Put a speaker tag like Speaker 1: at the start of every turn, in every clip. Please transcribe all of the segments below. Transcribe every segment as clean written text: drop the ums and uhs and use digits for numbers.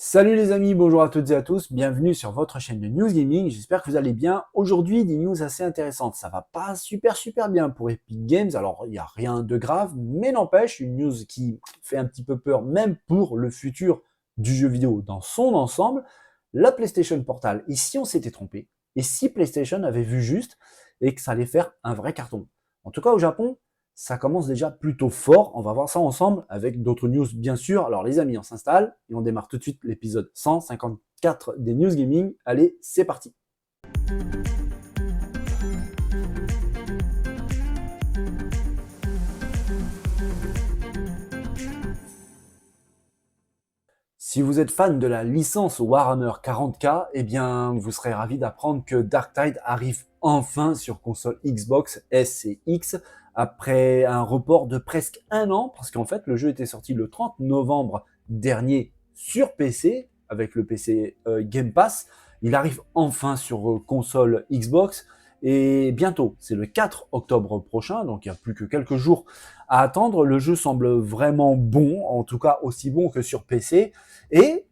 Speaker 1: Salut les amis, bonjour à toutes et à tous, bienvenue sur votre chaîne de News Gaming, j'espère que vous allez bien. Aujourd'hui, des news assez intéressantes, ça va pas super bien pour Epic Games, alors il n'y a rien de grave, mais n'empêche, une news qui fait un petit peu peur même pour le futur du jeu vidéo dans son ensemble, la PlayStation Portal. Et si on s'était trompé, et si PlayStation avait vu juste et que ça allait faire un vrai carton. En tout cas au Japon, ça commence déjà plutôt fort. On va voir ça ensemble avec d'autres news, bien sûr. Alors, les amis, on s'installe et on démarre tout de suite l'épisode 154 des News Gaming. Allez, c'est parti. Si vous êtes fan de la licence Warhammer 40K, eh bien, vous serez ravi d'apprendre que Darktide arrive enfin sur console Xbox S et X après un report de presque un an, parce qu'en fait, le jeu était sorti le 30 novembre dernier sur PC, avec le PC Game Pass. Il arrive enfin sur console Xbox, et bientôt, c'est le 4 octobre prochain, donc il n'y a plus que quelques jours à attendre. Le jeu semble vraiment bon, en tout cas aussi bon que sur PC. Et,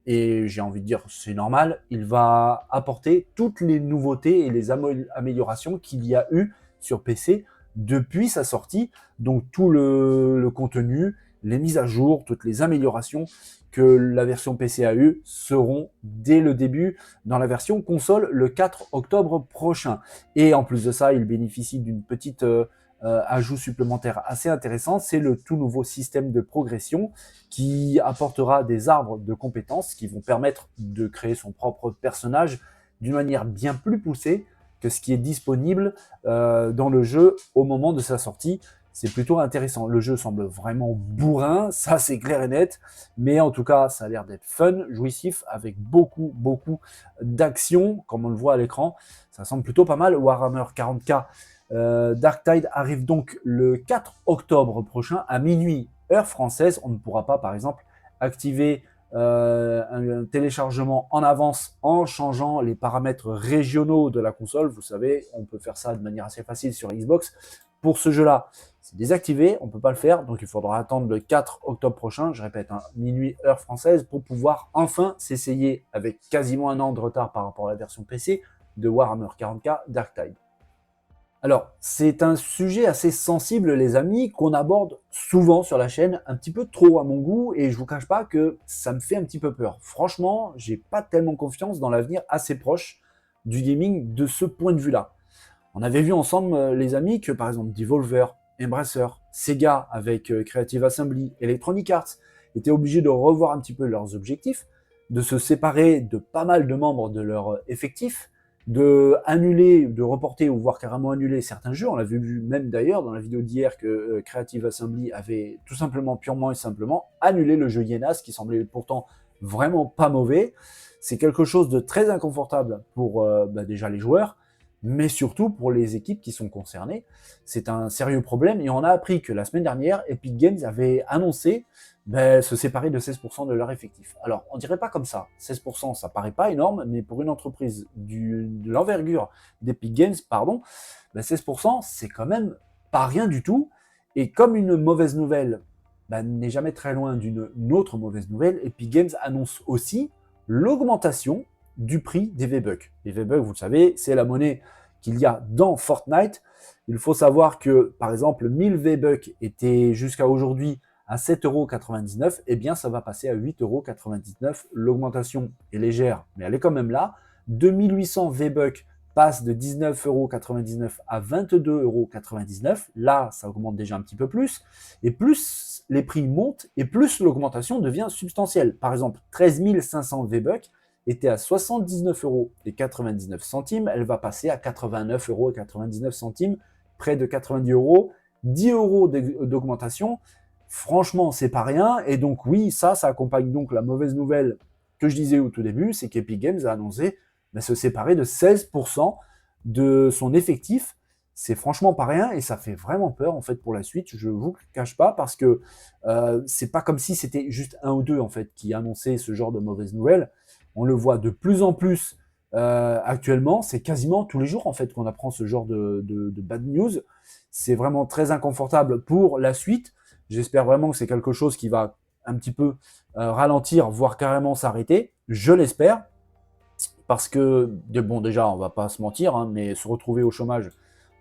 Speaker 1: et j'ai envie de dire, c'est normal, il va apporter toutes les nouveautés et les améliorations qu'il y a eu sur PC depuis sa sortie. Donc tout le contenu, les mises à jour, toutes les améliorations que la version PC a eu seront dès le début dans la version console le 4 octobre prochain. Et en plus de ça, il bénéficie d'une petite ajout supplémentaire assez intéressant, c'est le tout nouveau système de progression qui apportera des arbres de compétences qui vont permettre de créer son propre personnage d'une manière bien plus poussée que ce qui est disponible dans le jeu au moment de sa sortie. C'est plutôt intéressant. Le jeu semble vraiment bourrin, ça c'est clair et net, mais en tout cas, ça a l'air d'être fun, jouissif, avec beaucoup d'action, comme on le voit à l'écran. Ça semble plutôt pas mal. Warhammer 40K Darktide arrive donc le 4 octobre prochain à minuit, heure française. On ne pourra pas, par exemple, activer un téléchargement en avance en changeant les paramètres régionaux de la console. Vous savez, on peut faire ça de manière assez facile sur Xbox. Pour ce jeu-là, c'est désactivé, on ne peut pas le faire, donc il faudra attendre le 4 octobre prochain, je répète, minuit heure française, pour pouvoir enfin s'essayer, avec quasiment un an de retard par rapport à la version PC, de Warhammer 40K Darktide. Alors, c'est un sujet assez sensible, les amis, qu'on aborde souvent sur la chaîne, un petit peu trop à mon goût, et je vous cache pas que ça me fait un petit peu peur. Franchement, j'ai pas tellement confiance dans l'avenir assez proche du gaming de ce point de vue-là. On avait vu ensemble, les amis, que par exemple Devolver, Embracer, Sega avec Creative Assembly, Electronic Arts étaient obligés de revoir un petit peu leurs objectifs, de se séparer de pas mal de membres de leur effectif, de annuler, de reporter ou voire carrément annuler certains jeux. On l'a vu même d'ailleurs dans la vidéo d'hier que Creative Assembly avait tout simplement, purement et simplement annulé le jeu Yenas, qui semblait pourtant vraiment pas mauvais. C'est quelque chose de très inconfortable pour déjà les joueurs, mais surtout pour les équipes qui sont concernées. C'est un sérieux problème et on a appris que la semaine dernière, Epic Games avait annoncé se séparer de 16% de leur effectif. Alors, on dirait pas comme ça. 16%, ça paraît pas énorme, mais pour une entreprise de l'envergure d'Epic Games, 16%, c'est quand même pas rien du tout. Et comme une mauvaise nouvelle n'est jamais très loin d'une autre mauvaise nouvelle, Epic Games annonce aussi l'augmentation du prix des V-Bucks. Les V-Bucks, vous le savez, c'est la monnaie qu'il y a dans Fortnite. Il faut savoir que, par exemple, 1000 V-Bucks étaient jusqu'à aujourd'hui à 7,99 €, eh bien ça va passer à 8,99 €. L'augmentation est légère, mais elle est quand même là. 2800 V-Bucks passe de 19,99 € à 22,99 €. Là, ça augmente déjà un petit peu plus. Et plus les prix montent, et plus l'augmentation devient substantielle. Par exemple, 13 500 V-Bucks était à 79,99 €. Elle va passer à 89,99 €, près de 90 €, 10 € d'augmentation. Franchement, c'est pas rien. Et donc oui, ça accompagne donc la mauvaise nouvelle que je disais au tout début, c'est qu'Epic Games a annoncé se séparer de 16% de son effectif. C'est franchement pas rien et ça fait vraiment peur en fait pour la suite. Je vous le cache pas parce que c'est pas comme si c'était juste un ou deux en fait qui annonçaient ce genre de mauvaises nouvelles. On le voit de plus en plus actuellement. C'est quasiment tous les jours en fait qu'on apprend ce genre de bad news. C'est vraiment très inconfortable pour la suite. J'espère vraiment que c'est quelque chose qui va un petit peu ralentir, voire carrément s'arrêter. Je l'espère, parce que, bon, déjà, on va pas se mentir, hein, mais se retrouver au chômage,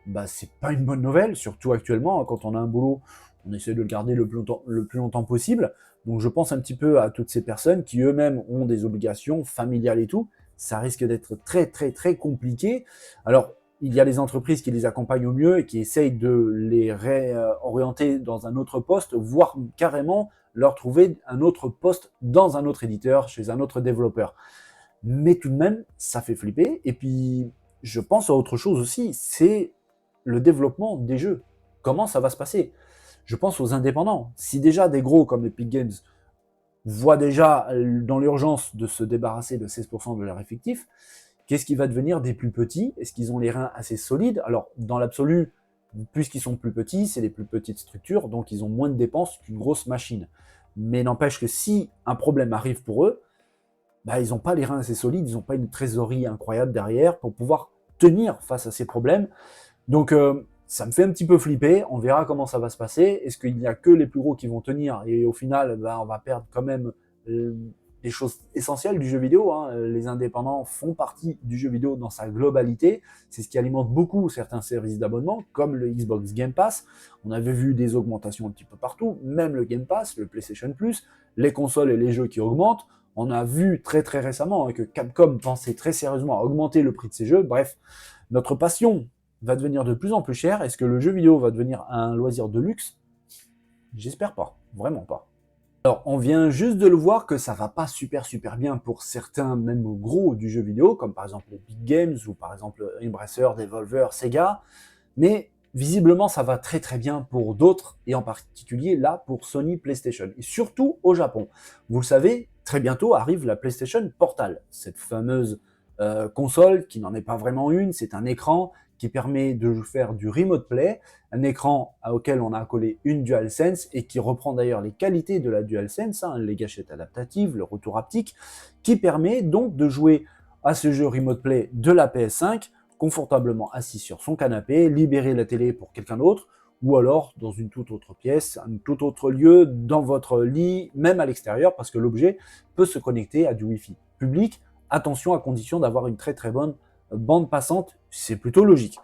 Speaker 1: bah, c'est pas une bonne nouvelle, surtout actuellement, hein, quand on a un boulot, on essaie de le garder le plus longtemps possible. Donc je pense un petit peu à toutes ces personnes qui eux-mêmes ont des obligations familiales et tout. Ça risque d'être très très très compliqué. Alors, il y a les entreprises qui les accompagnent au mieux et qui essayent de les réorienter dans un autre poste, voire carrément leur trouver un autre poste dans un autre éditeur, chez un autre développeur. Mais tout de même, ça fait flipper. Et puis, je pense à autre chose aussi, c'est le développement des jeux. Comment ça va se passer? Je pense aux indépendants. Si déjà des gros comme Epic Games voient déjà dans l'urgence de se débarrasser de 16% de leur effectif, qu'est-ce qui va devenir des plus petits? Est-ce qu'ils ont les reins assez solides? Alors, dans l'absolu, puisqu'ils sont plus petits, c'est des plus petites structures, donc ils ont moins de dépenses qu'une grosse machine. Mais n'empêche que si un problème arrive pour eux, bah, ils n'ont pas les reins assez solides, ils n'ont pas une trésorerie incroyable derrière pour pouvoir tenir face à ces problèmes. Donc, ça me fait un petit peu flipper. On verra comment ça va se passer. Est-ce qu'il n'y a que les plus gros qui vont tenir et au final, bah, on va perdre quand même des choses essentielles du jeu vidéo, hein. Les indépendants font partie du jeu vidéo dans sa globalité. C'est ce qui alimente beaucoup certains services d'abonnement, comme le Xbox Game Pass. On avait vu des augmentations un petit peu partout, même le Game Pass, le PlayStation Plus, les consoles et les jeux qui augmentent. On a vu très très récemment, hein, que Capcom pensait très sérieusement à augmenter le prix de ses jeux. Bref, notre passion va devenir de plus en plus cher. Est-ce que le jeu vidéo va devenir un loisir de luxe? J'espère pas, vraiment pas. Alors, on vient juste de le voir que ça va pas super super bien pour certains, même gros du jeu vidéo, comme par exemple les Big Games ou par exemple Embracer, Devolver, Sega, mais visiblement ça va très très bien pour d'autres, et en particulier là pour Sony PlayStation, et surtout au Japon. Vous le savez, très bientôt arrive la PlayStation Portal, cette fameuse console qui n'en est pas vraiment une, c'est un écran qui permet de faire du remote play, un écran auquel on a accolé une DualSense et qui reprend d'ailleurs les qualités de la DualSense, hein, les gâchettes adaptatives, le retour haptique, qui permet donc de jouer à ce jeu remote play de la PS5 confortablement assis sur son canapé, libérer la télé pour quelqu'un d'autre, ou alors dans une toute autre pièce, un tout autre lieu, dans votre lit, même à l'extérieur, parce que l'objet peut se connecter à du Wi-Fi public. Attention, à condition d'avoir une très très bonne bande passante, c'est plutôt logique.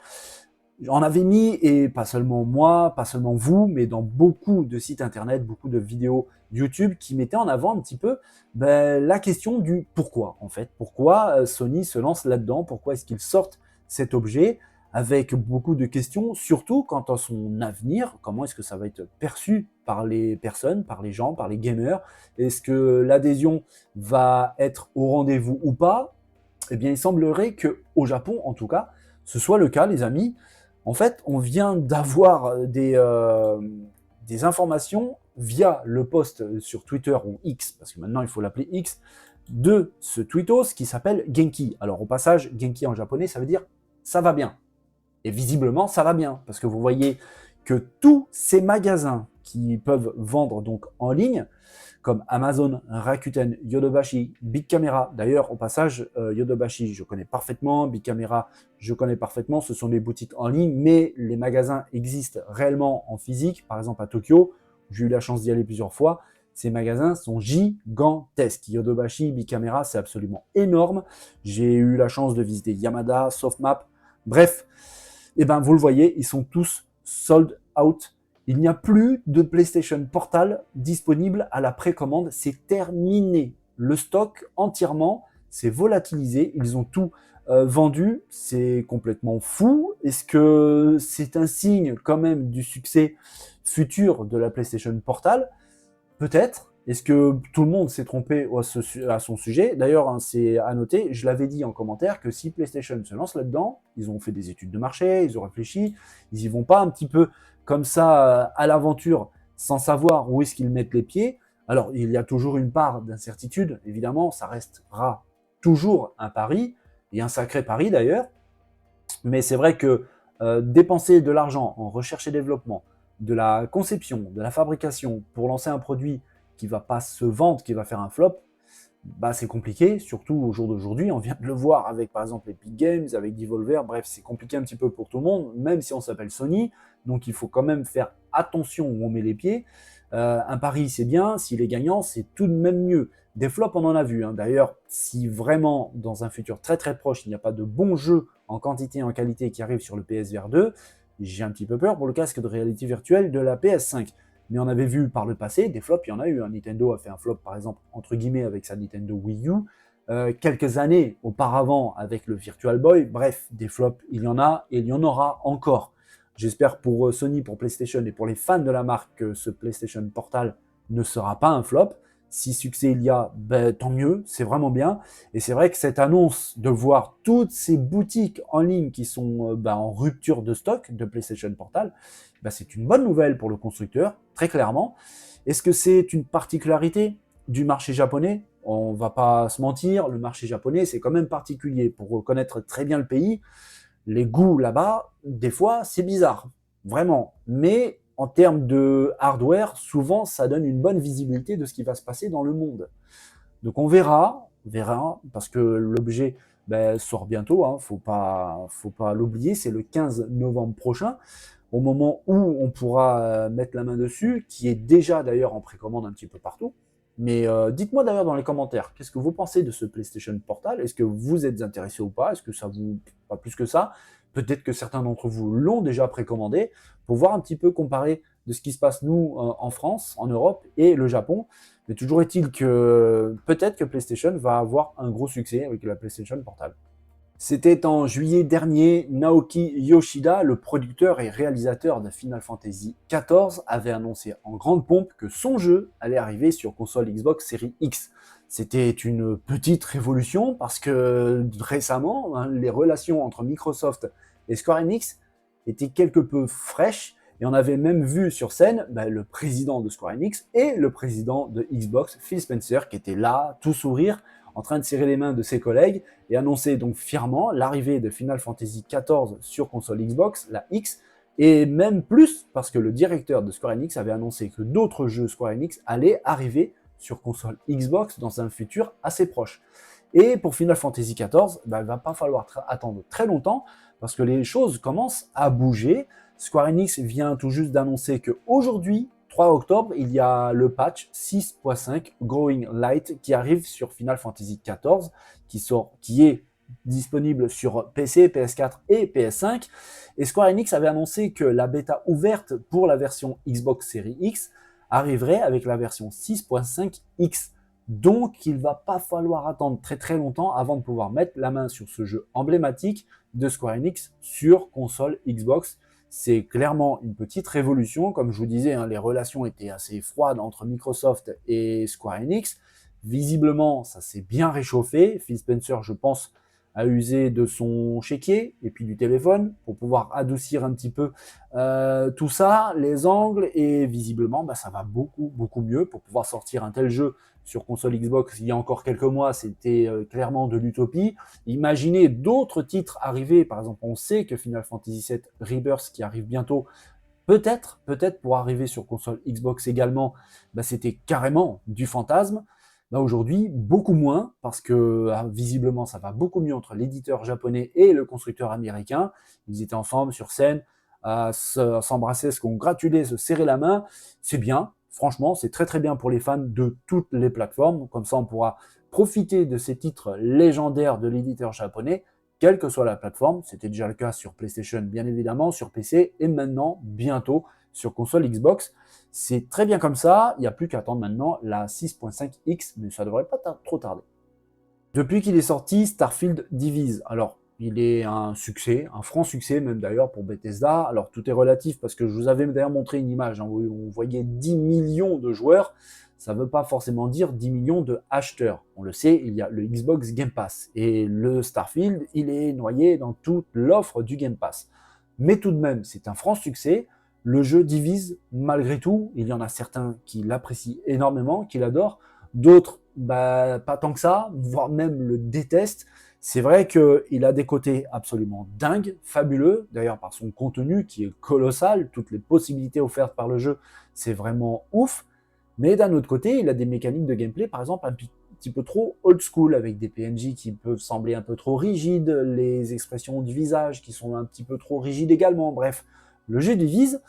Speaker 1: J'en avais mis, et pas seulement moi, pas seulement vous, mais dans beaucoup de sites internet, beaucoup de vidéos YouTube qui mettaient en avant un petit peu la question du pourquoi, en fait. Pourquoi Sony se lance là-dedans? Pourquoi est-ce qu'ils sortent cet objet? Avec beaucoup de questions, surtout quant à son avenir. Comment est-ce que ça va être perçu par les personnes, par les gens, par les gamers? Est-ce que l'adhésion va être au rendez-vous ou pas? Eh bien, il semblerait qu'au Japon, en tout cas, ce soit le cas, les amis. En fait, on vient d'avoir des informations via le post sur Twitter ou X, parce que maintenant il faut l'appeler X, de ce tweetos qui s'appelle Genki. Alors au passage, Genki en japonais, ça veut dire ça va bien. Et visiblement, ça va bien, parce que vous voyez que tous ces magasins qui peuvent vendre donc en ligne, comme Amazon, Rakuten, Yodobashi, Big Camera. D'ailleurs, au passage, Yodobashi, je connais parfaitement, Big Camera, je connais parfaitement, ce sont des boutiques en ligne, mais les magasins existent réellement en physique, par exemple à Tokyo, j'ai eu la chance d'y aller plusieurs fois, ces magasins sont gigantesques. Yodobashi, Big Camera, c'est absolument énorme. J'ai eu la chance de visiter Yamada, Softmap, bref, et ben vous le voyez, ils sont tous sold out. Il n'y a plus de PlayStation Portal disponible à la précommande, c'est terminé. Le stock entièrement s'est volatilisé, ils ont tout vendu, c'est complètement fou. Est-ce que c'est un signe quand même du succès futur de la PlayStation Portal? Peut-être. Est-ce que tout le monde s'est trompé à son sujet? D'ailleurs, hein, c'est à noter, je l'avais dit en commentaire, que si PlayStation se lance là-dedans, ils ont fait des études de marché, ils ont réfléchi, ils y vont pas un petit peu comme ça à l'aventure sans savoir où est-ce qu'ils mettent les pieds. Alors, il y a toujours une part d'incertitude, évidemment, ça restera toujours un pari, et un sacré pari d'ailleurs, mais c'est vrai que dépenser de l'argent en recherche et développement, de la conception, de la fabrication, pour lancer un produit qui va pas se vendre, qui va faire un flop, bah c'est compliqué, surtout au jour d'aujourd'hui. On vient de le voir avec par exemple Epic Games, avec Devolver, bref, c'est compliqué un petit peu pour tout le monde, même si on s'appelle Sony, donc il faut quand même faire attention où on met les pieds. Un pari, c'est bien, s'il est gagnant, c'est tout de même mieux. Des flops, on en a vu, hein. D'ailleurs, si vraiment, dans un futur très très proche, il n'y a pas de bons jeux en quantité et en qualité qui arrivent sur le PSVR 2, j'ai un petit peu peur pour le casque de réalité virtuelle de la PS5. Mais on avait vu par le passé, des flops, il y en a eu, hein. Nintendo a fait un flop, par exemple, entre guillemets, avec sa Nintendo Wii U. Quelques années auparavant, avec le Virtual Boy. Bref, des flops, il y en a et il y en aura encore. J'espère pour Sony, pour PlayStation et pour les fans de la marque que ce PlayStation Portal ne sera pas un flop. Si succès il y a, ben, tant mieux, c'est vraiment bien. Et c'est vrai que cette annonce de voir toutes ces boutiques en ligne qui sont en rupture de stock de PlayStation Portal, ben, c'est une bonne nouvelle pour le constructeur, très clairement. Est-ce que c'est une particularité du marché japonais? On va pas se mentir, le marché japonais, c'est quand même particulier. Pour connaître très bien le pays, les goûts là-bas, des fois, c'est bizarre, vraiment. Mais en termes de hardware, souvent, ça donne une bonne visibilité de ce qui va se passer dans le monde. Donc on verra, parce que l'objet sort bientôt, hein, faut pas l'oublier, c'est le 15 novembre prochain, au moment où on pourra mettre la main dessus, qui est déjà d'ailleurs en précommande un petit peu partout. Mais dites-moi d'ailleurs dans les commentaires, qu'est-ce que vous pensez de ce PlayStation Portal? Est-ce que vous êtes intéressé ou pas? Est-ce que ça vous... pas plus que ça? Peut-être que certains d'entre vous l'ont déjà précommandé, pour voir un petit peu comparer de ce qui se passe nous en France, en Europe et le Japon. Mais toujours est-il que peut-être que PlayStation va avoir un gros succès avec la PlayStation Portal. C'était en juillet dernier, Naoki Yoshida, le producteur et réalisateur de Final Fantasy XIV, avait annoncé en grande pompe que son jeu allait arriver sur console Xbox Series X. C'était une petite révolution parce que récemment, hein, les relations entre Microsoft et Square Enix étaient quelque peu fraîches et on avait même vu sur scène le président de Square Enix et le président de Xbox, Phil Spencer, qui était là, tout sourire, en train de serrer les mains de ses collègues et annonçait donc fièrement l'arrivée de Final Fantasy XIV sur console Xbox, la X, et même plus parce que le directeur de Square Enix avait annoncé que d'autres jeux Square Enix allaient arriver sur console Xbox dans un futur assez proche. Et pour Final Fantasy XIV, il va pas falloir attendre très longtemps parce que les choses commencent à bouger. Square Enix vient tout juste d'annoncer qu'aujourd'hui, 3 octobre, il y a le patch 6.5 Growing Light qui arrive sur Final Fantasy XIV, qui est disponible sur PC, PS4 et PS5. Et Square Enix avait annoncé que la bêta ouverte pour la version Xbox Series X arriverait avec la version 6.5X. Donc, il va pas falloir attendre très très longtemps avant de pouvoir mettre la main sur ce jeu emblématique de Square Enix sur console Xbox. C'est clairement une petite révolution. Comme je vous disais, hein, les relations étaient assez froides entre Microsoft et Square Enix. Visiblement, ça s'est bien réchauffé. Phil Spencer, je pense, a usé de son chéquier et puis du téléphone pour pouvoir adoucir un petit peu tout ça, les angles, et visiblement, ça va beaucoup, beaucoup mieux pour pouvoir sortir un tel jeu sur console Xbox. Il y a encore quelques mois, c'était clairement de l'utopie. Imaginez d'autres titres arriver. Par exemple, on sait que Final Fantasy VII Rebirth, qui arrive bientôt, peut-être pour arriver sur console Xbox également, c'était carrément du fantasme. Aujourd'hui, beaucoup moins, parce que visiblement, ça va beaucoup mieux entre l'éditeur japonais et le constructeur américain. Ils étaient ensemble sur scène, à s'embrasser, à se congratuler, se serrer la main. C'est bien, franchement, c'est très très bien pour les fans de toutes les plateformes. Comme ça, on pourra profiter de ces titres légendaires de l'éditeur japonais, quelle que soit la plateforme. C'était déjà le cas sur PlayStation, bien évidemment, sur PC, et maintenant, bientôt, sur console Xbox. C'est très bien comme ça, il n'y a plus qu'à attendre maintenant la 6.5X, mais ça ne devrait pas trop tarder. Depuis qu'il est sorti, Starfield divise. Alors, il est un succès, un franc succès même d'ailleurs pour Bethesda. Alors, tout est relatif parce que je vous avais d'ailleurs montré une image, hein, où on voyait 10 millions de joueurs. Ça ne veut pas forcément dire 10 millions de acheteurs. On le sait, il y a le Xbox Game Pass. Et le Starfield, il est noyé dans toute l'offre du Game Pass. Mais tout de même, c'est un franc succès. Le jeu divise malgré tout. Il y en a certains qui l'apprécient énormément, qui l'adorent. D'autres, pas tant que ça, voire même le détestent. C'est vrai qu'il a des côtés absolument dingues, fabuleux, d'ailleurs par son contenu qui est colossal, toutes les possibilités offertes par le jeu, c'est vraiment ouf. Mais d'un autre côté, il a des mécaniques de gameplay, par exemple, un petit peu trop old school, avec des PNJ qui peuvent sembler un peu trop rigides, les expressions du visage qui sont un petit peu trop rigides également. Bref, le jeu divise,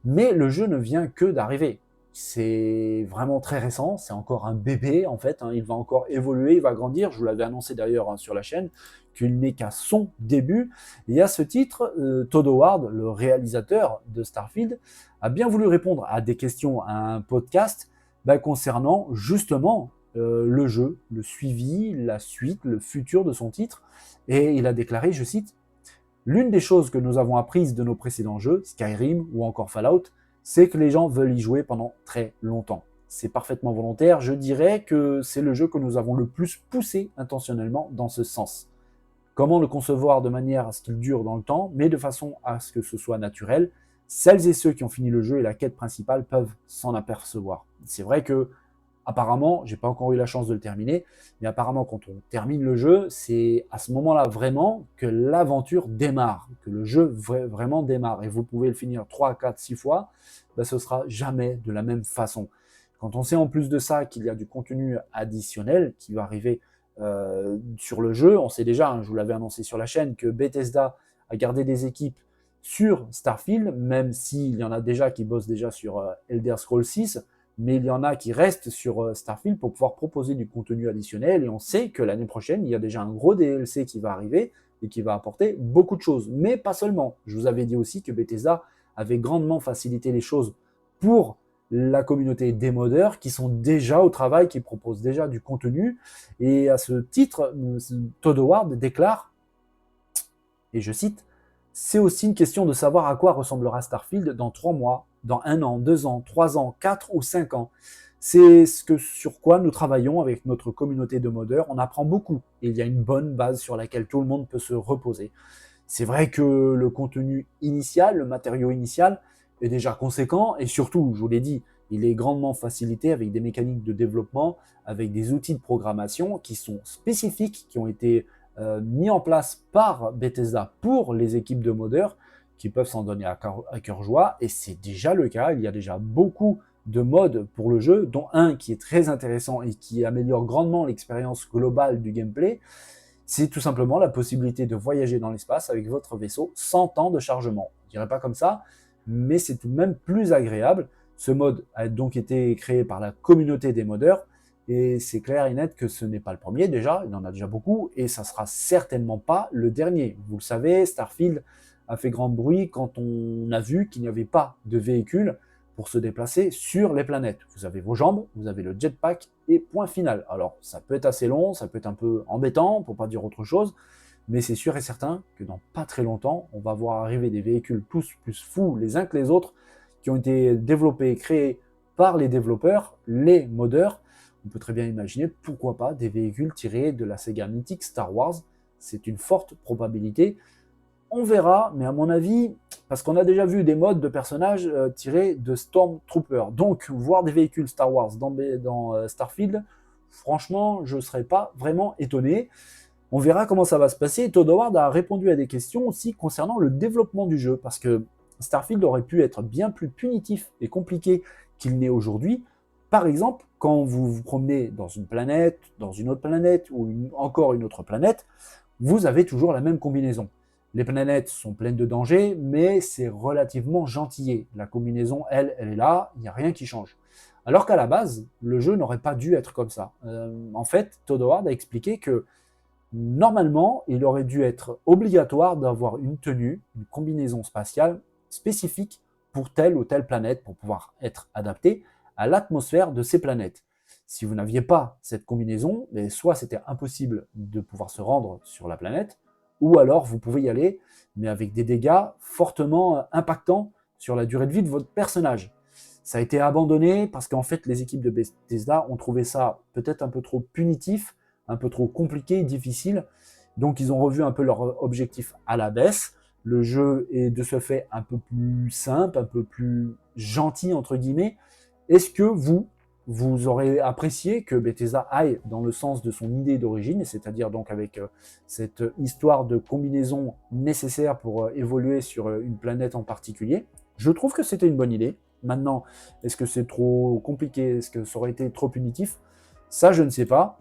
Speaker 1: mais le jeu ne vient que d'arriver. C'est vraiment très récent, c'est encore un bébé en fait, hein, il va encore évoluer, il va grandir. Je vous l'avais annoncé d'ailleurs, hein, sur la chaîne, qu'il n'est qu'à son début. Et à ce titre, Todd Howard, le réalisateur de Starfield, a bien voulu répondre à des questions à un podcast concernant justement le jeu, le suivi, la suite, le futur de son titre. Et il a déclaré, je cite, l'une des choses que nous avons apprises de nos précédents jeux, Skyrim ou encore Fallout, c'est que les gens veulent y jouer pendant très longtemps. C'est parfaitement volontaire, je dirais que c'est le jeu que nous avons le plus poussé intentionnellement dans ce sens. Comment le concevoir de manière à ce qu'il dure dans le temps, mais de façon à ce que ce soit naturel. Celles et ceux qui ont fini le jeu et la quête principale peuvent s'en apercevoir. C'est vrai que apparemment, j'ai pas encore eu la chance de le terminer, mais apparemment, quand on termine le jeu, c'est à ce moment-là vraiment que l'aventure démarre, que le jeu vraiment démarre. Et vous pouvez le finir 3, 4, 6 fois, ce sera jamais de la même façon. Quand on sait en plus de ça qu'il y a du contenu additionnel qui va arriver sur le jeu, on sait déjà, hein, je vous l'avais annoncé sur la chaîne, que Bethesda a gardé des équipes sur Starfield, même s'il y en a déjà qui bossent déjà sur Elder Scrolls 6, mais il y en a qui restent sur Starfield pour pouvoir proposer du contenu additionnel, et on sait que l'année prochaine, il y a déjà un gros DLC qui va arriver et qui va apporter beaucoup de choses, mais pas seulement. Je vous avais dit aussi que Bethesda avait grandement facilité les choses pour la communauté des modeurs qui sont déjà au travail, qui proposent déjà du contenu, et à ce titre, Todd Howard déclare, et je cite, c'est aussi une question de savoir à quoi ressemblera Starfield dans 3 mois, dans 1 an, 2 ans, 3 ans, 4 ou 5 ans. C'est sur quoi nous travaillons avec notre communauté de modeurs. On apprend beaucoup et il y a une bonne base sur laquelle tout le monde peut se reposer. C'est vrai que le contenu initial, le matériau initial est déjà conséquent et surtout, je vous l'ai dit, il est grandement facilité avec des mécaniques de développement, avec des outils de programmation qui sont spécifiques, qui ont été mis en place par Bethesda pour les équipes de modeurs qui peuvent s'en donner à cœur joie, et c'est déjà le cas. Il y a déjà beaucoup de modes pour le jeu, dont un qui est très intéressant et qui améliore grandement l'expérience globale du gameplay. C'est tout simplement la possibilité de voyager dans l'espace avec votre vaisseau sans temps de chargement. Je dirais pas comme ça, mais c'est tout de même plus agréable. Ce mode a donc été créé par la communauté des modeurs, et c'est clair et net que ce n'est pas le premier déjà, il en a déjà beaucoup, et ça sera certainement pas le dernier. Vous le savez, Starfield a fait grand bruit quand on a vu qu'il n'y avait pas de véhicule pour se déplacer sur les planètes. Vous avez vos jambes, vous avez le jetpack, et point final. Alors, ça peut être assez long, ça peut être un peu embêtant, pour pas dire autre chose, mais c'est sûr et certain que dans pas très longtemps, on va voir arriver des véhicules tous plus fous les uns que les autres, qui ont été développés et créés par les développeurs, les modeurs. On peut très bien imaginer, pourquoi pas, des véhicules tirés de la saga mythique Star Wars. C'est une forte probabilité. On verra, mais à mon avis, parce qu'on a déjà vu des modes de personnages tirés de Stormtroopers. Donc, voir des véhicules Star Wars dans Starfield, franchement, je ne serais pas vraiment étonné. On verra comment ça va se passer. Todd Howard a répondu à des questions aussi concernant le développement du jeu, parce que Starfield aurait pu être bien plus punitif et compliqué qu'il n'est aujourd'hui. Par exemple, quand vous vous promenez dans une planète, dans une autre planète, ou encore une autre planète, vous avez toujours la même combinaison. Les planètes sont pleines de dangers, mais c'est relativement gentillé. La combinaison, elle est là, il n'y a rien qui change. Alors qu'à la base, le jeu n'aurait pas dû être comme ça. En fait, Todd Howard a expliqué que normalement, il aurait dû être obligatoire d'avoir une tenue, une combinaison spatiale spécifique pour telle ou telle planète, pour pouvoir être adapté à l'atmosphère de ces planètes. Si vous n'aviez pas cette combinaison, soit c'était impossible de pouvoir se rendre sur la planète, ou alors vous pouvez y aller, mais avec des dégâts fortement impactants sur la durée de vie de votre personnage. Ça a été abandonné parce qu'en fait, les équipes de Bethesda ont trouvé ça peut-être un peu trop punitif, un peu trop compliqué, difficile. Donc, ils ont revu un peu leur objectif à la baisse. Le jeu est de ce fait un peu plus simple, un peu plus gentil, entre guillemets. Est-ce que vous aurez apprécié que Bethesda aille dans le sens de son idée d'origine, c'est-à-dire donc avec cette histoire de combinaison nécessaire pour évoluer sur une planète en particulier? Je trouve que c'était une bonne idée. Maintenant, est-ce que c'est trop compliqué? Est-ce que ça aurait été trop punitif? Ça, je ne sais pas.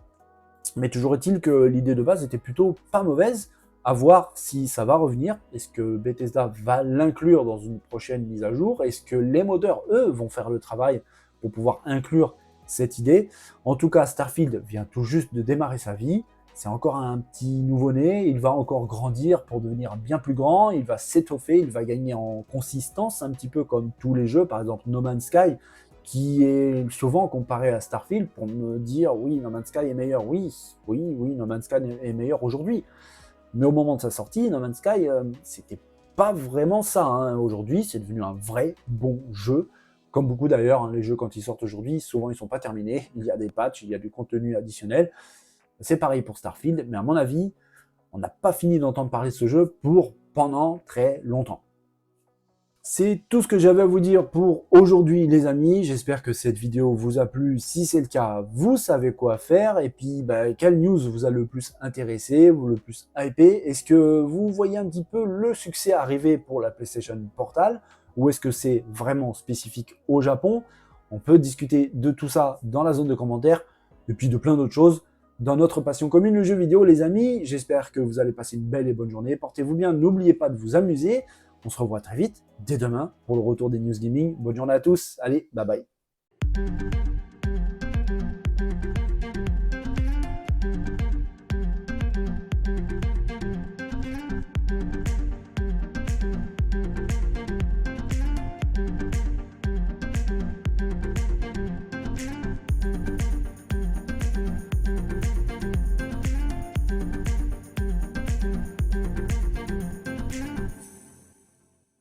Speaker 1: Mais toujours est-il que l'idée de base était plutôt pas mauvaise. À voir si ça va revenir. Est-ce que Bethesda va l'inclure dans une prochaine mise à jour? Est-ce que les modeurs, eux, vont faire le travail pour pouvoir inclure cette idée. En tout cas, Starfield vient tout juste de démarrer sa vie. C'est encore un petit nouveau-né, il va encore grandir pour devenir bien plus grand, il va s'étoffer, il va gagner en consistance, un petit peu comme tous les jeux, par exemple No Man's Sky, qui est souvent comparé à Starfield pour me dire oui, No Man's Sky est meilleur. Oui, No Man's Sky est meilleur aujourd'hui. Mais au moment de sa sortie, No Man's Sky, c'était pas vraiment ça. Hein. Aujourd'hui, c'est devenu un vrai bon jeu. Comme beaucoup d'ailleurs, hein, les jeux quand ils sortent aujourd'hui, souvent ils sont pas terminés. Il y a des patchs, il y a du contenu additionnel. C'est pareil pour Starfield, mais à mon avis, on n'a pas fini d'entendre parler de ce jeu pour pendant très longtemps. C'est tout ce que j'avais à vous dire pour aujourd'hui les amis, j'espère que cette vidéo vous a plu, si c'est le cas, vous savez quoi faire, et puis quelle news vous a le plus intéressé, ou le plus hypé, est-ce que vous voyez un petit peu le succès arriver pour la PlayStation Portal, ou est-ce que c'est vraiment spécifique au Japon? On peut discuter de tout ça dans la zone de commentaires, et puis de plein d'autres choses, dans notre passion commune, le jeu vidéo les amis, j'espère que vous allez passer une belle et bonne journée, portez-vous bien, n'oubliez pas de vous amuser, on se revoit très vite, dès demain, pour le retour des News Gaming. Bonne journée à tous, allez, bye bye.